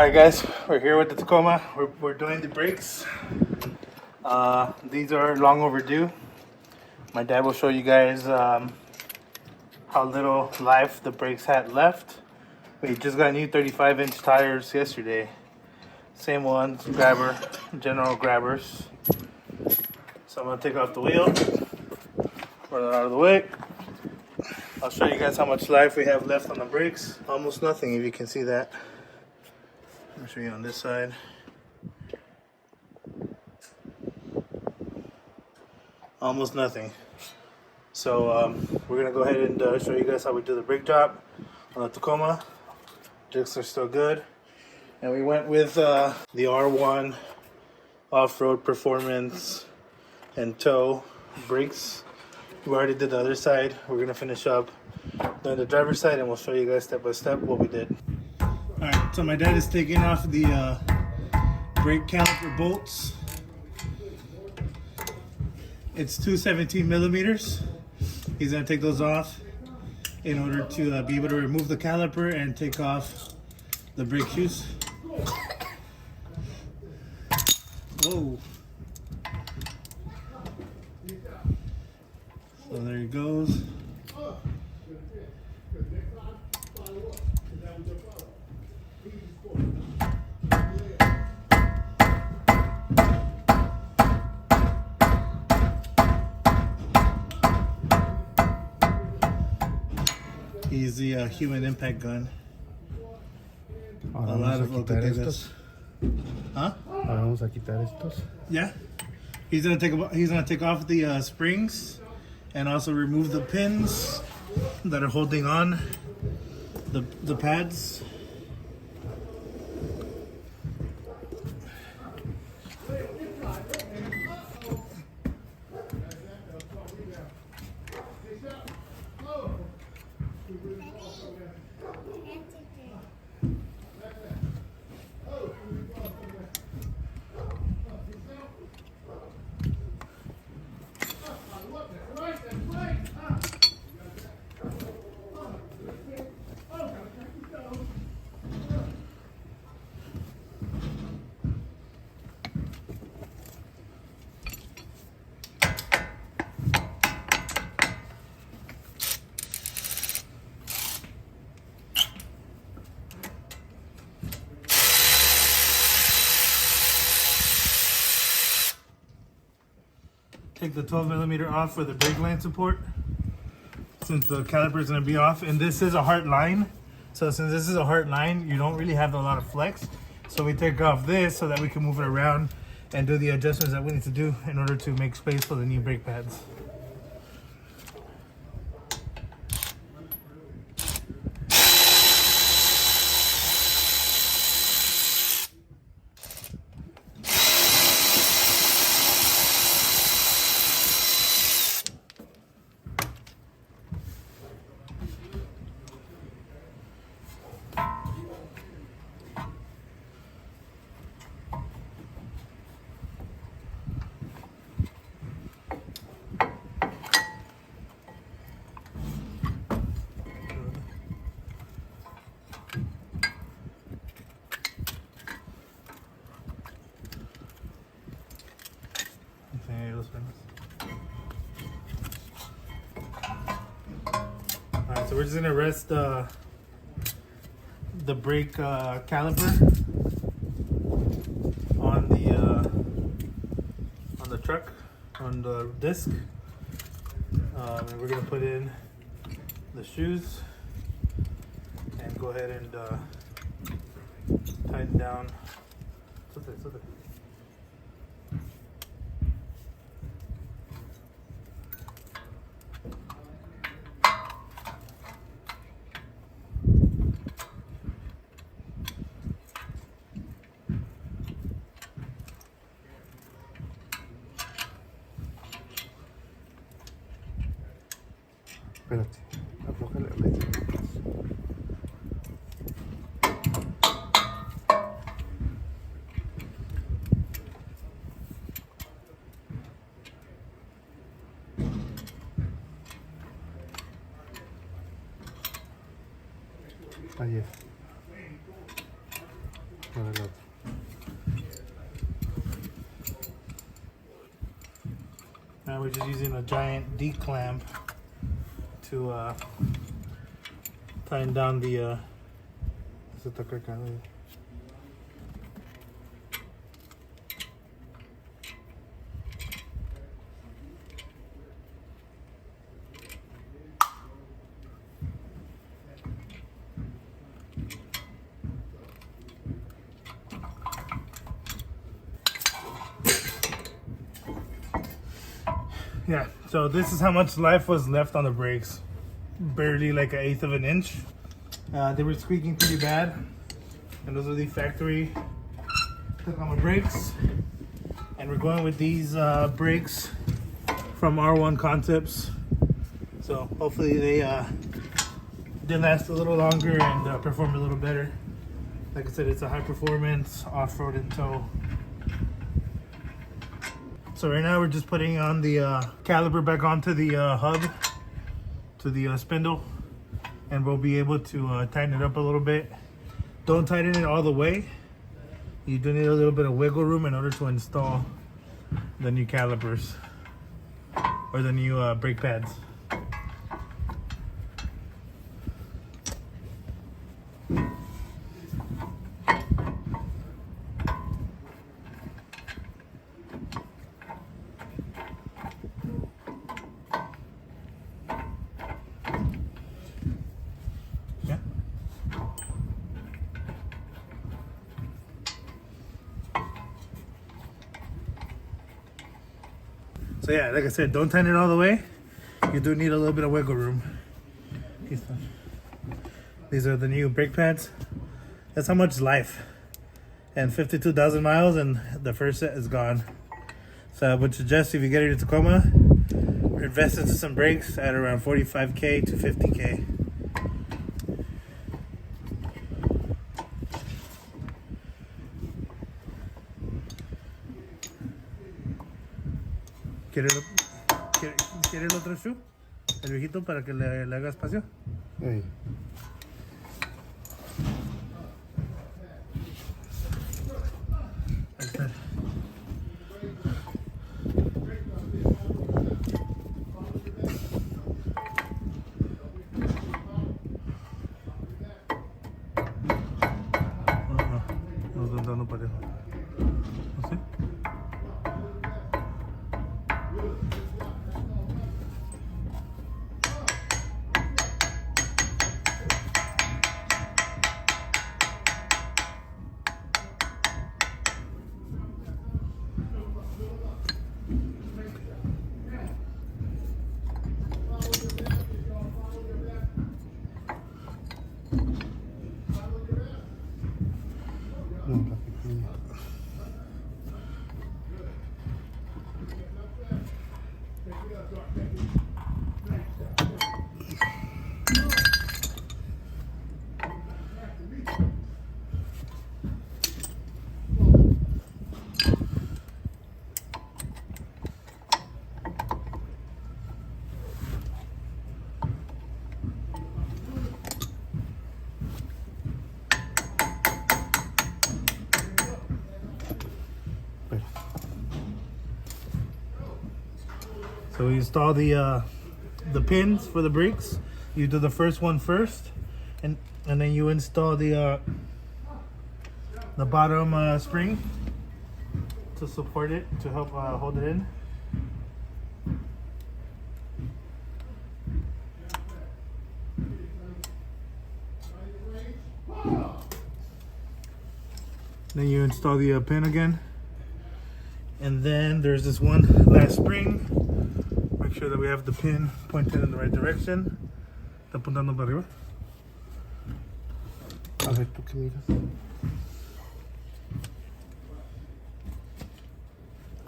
Alright guys, we're here with the Tacoma. We're doing the brakes. These are long overdue. My dad will show you guys how little life the brakes had left. We just got new 35-inch tires yesterday. Same ones, general grabbers. So I'm gonna take off the wheel, run it out of the way. I'll show you guys how much life we have left on the brakes. Almost nothing, if you can see that. I'll show you on this side. Almost nothing. So we're gonna go ahead and show you guys how we do the brake job on the Tacoma. Brakes are still good. And we went with the R1 off-road performance and tow brakes. We already did the other side. We're gonna finish up doing the driver's side and we'll show you guys step by step what we did. Alright, so my dad is taking off the brake caliper bolts. It's two 17 millimeters. He's gonna take those off in order to be able to remove the caliper and take off the brake shoes. Whoa. So there he goes. He's the human impact gun. A lot of estos. Huh? Vamos a quitar estos. Yeah. He's gonna take off the springs and also remove the pins that are holding on the pads. Take the 12 millimeter off for the brake line support, since the caliper is going to be off. And this is a hard line, so since this is a hard line, you don't really have a lot of flex. So we take off this so that we can move it around and do the adjustments that we need to do in order to make space for the new brake pads. Alright, so we're just gonna rest the brake caliper on the truck, on the disc, and we're gonna put in the shoes and go ahead and tighten down. Espérate, aflójale la leche. Ahí es. Now we're just using a giant D clamp to tighten down the. Yeah, so this is how much life was left on the brakes. Barely like 1/8 of an inch. They were squeaking pretty bad. And those are the factory Tacoma brakes. And we're going with these brakes from R1 Concepts. So hopefully they last a little longer and perform a little better. Like I said, it's a high performance off-road and tow. So right now we're just putting on the caliper back onto the hub, to the spindle, and we'll be able to tighten it up a little bit. Don't tighten it all the way. You do need a little bit of wiggle room in order to install the new calipers or the new brake pads. So yeah, like I said, don't tighten it all the way. You do need a little bit of wiggle room. These are the new brake pads. That's how much life. And 52,000 miles and the first set is gone. So I would suggest if you get it to Tacoma, invest into some brakes at around 45K to 50K. ¿Quiere el otro shoe? El viejito para que le haga espacio. Hey. Ahí está. No están dando parejo. No sé. No, la pequeña. So we install the pins for the brakes. You do the first one first, and then you install the bottom spring to support it, to help hold it in. Then you install the pin again, and then there's this one last spring. Make sure that we have the pin pointed in the right direction. Está apuntando para arriba. A ver, ¿tú qué miras?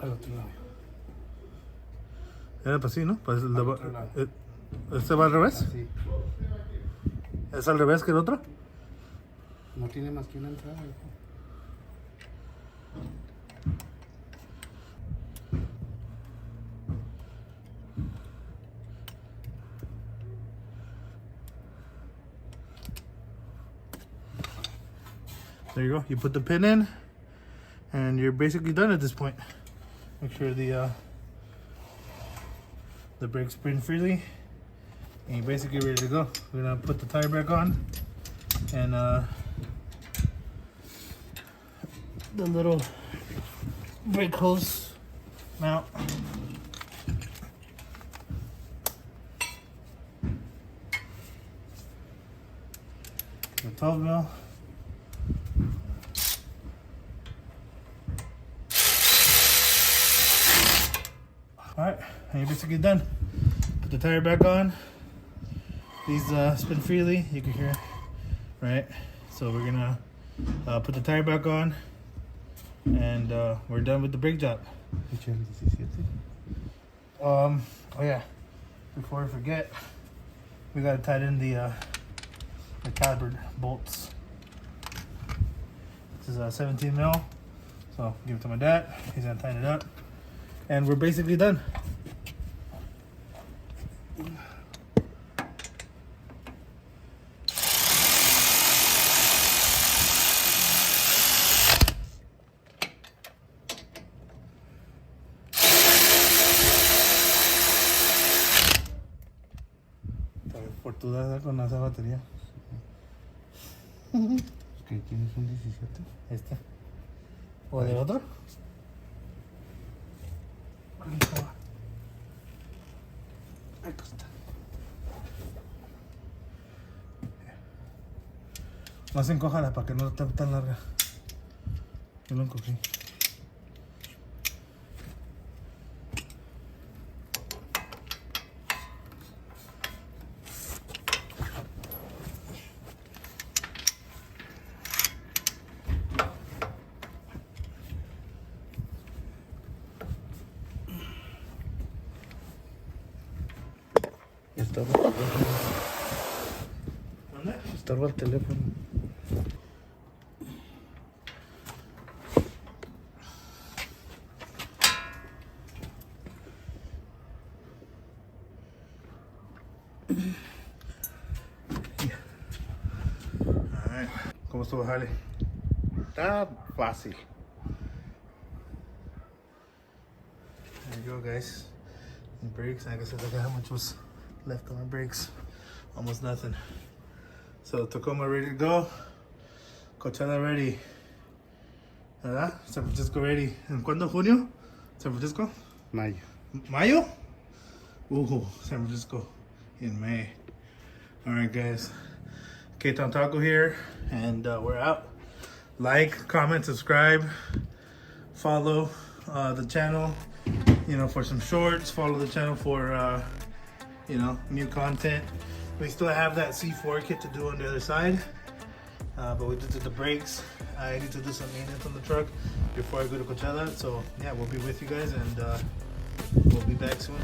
Al otro lado. Era para así, ¿no? Para Al otro lado. ¿Este va al revés? Sí. ¿Es al revés que el otro? No tiene más que una entrada. Hijo. There you go. You put the pin in, and you're basically done at this point. Make sure the the brakes spin freely, and you're basically ready to go. We're gonna put the tire back on, and the little brake hose mount. The 12 mil. Alright, and you're basically done. Put the tire back on. These spin freely, you can hear, right? So we're gonna put the tire back on, and we're done with the brake job. Oh yeah, before I forget, we gotta tighten in the Caliper bolts. This is 17 mil, so give it to my dad. He's gonna tighten it up, and we're basically done. Fortuna con esa batería. Que tienes un 17. Este. ¿O de otro? Ahí está. Más encójala para que no esté tan larga. Yo lo encogí. Estaba el teléfono. ¿Dónde? Estaba el teléfono. Alright. ¿Cómo estuvo, Jale? Está fácil. There you go, guys. The brakes. Like I said, look at how much was left on my brakes. Almost nothing. So Tacoma ready to go. Coachella ready. ¿Verdad? San Francisco ready. ¿En cuándo? ¿Junio? San Francisco? Mayo. Mayo? San Francisco in May. Alright, guys. K-Town Taco here, and we're out. Like, comment, subscribe, follow the channel, you know, for some shorts. Follow the channel for, you know, new content. We still have that C4 kit to do on the other side, but we did the brakes. I need to do some maintenance on the truck before I go to Coachella. So yeah, we'll be with you guys, and we'll be back soon.